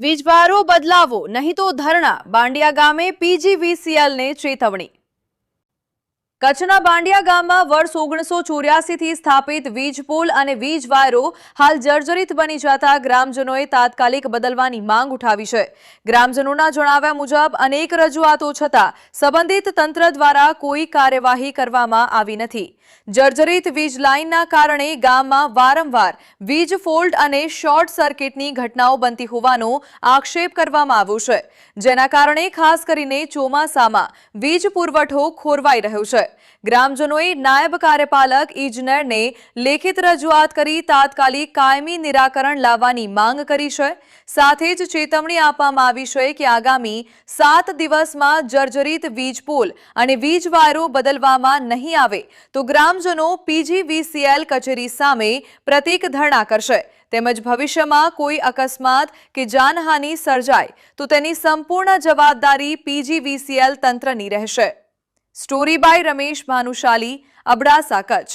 વીજભારો બદલાવો નહીં તો ધરણા, બાંડિયા ગામે પીજીવીસીએલને ચેતવણી। કચ્છના બાંડિયા ગામમાં વર્ષ 1984 થી સ્થાપિત વીજ પોલ અને વીજ વાયરો હાલ જર્જરિત બની જતા ગ્રામજનોએ તાત્કાલિક બદલવાની માંગ ઉઠાવી છે। ગ્રામજનોના જણાવ્યા મુજબ અનેક રજૂઆતો છતાં સંબંધિત તંત્ર દ્વારા કોઈ કાર્યવાહી કરવામાં આવી નથી। જર્જરિત વીજ લાઇનના કારણે ગામમાં વારંવાર વીજ ફોલ્ટ અને શોર્ટ સર્કિટની ઘટનાઓ બનતી હોવાનો આક્ષેપ કરવામાં આવ્યો છે, જેના કારણે ખાસ કરીને ચોમાસામાં વીજ પુરવઠો ખોરવાઈ રહ્યો છે। ગ્રામજનોએ નાયબ કાર્યપાલક ઇજનેરને લેખિત રજૂઆત કરી તાત્કાલિક કાયમી નિરાકરણ લાવવાની માંગ કરી છે। સાથે જ ચેતવણી આપવામાં આવી છે કે આગામી 7 દિવસમાં જર્જરિત વીજ પોલ અને વીજ વાયરો બદલવામાં નહીં આવે તો ગ્રામજનો પીજીવીસીએલ કચેરી સામે પ્રતીક ધરણા કરશે। તેમજ ભવિષ્યમાં કોઈ અકસ્માત કે જાનહાનિ સર્જાય તો તેની સંપૂર્ણ જવાબદારી પીજીવીસીએલ તંત્રની રહેશે। Story by Ramesh Bhanushali, Abdasa, Kutch.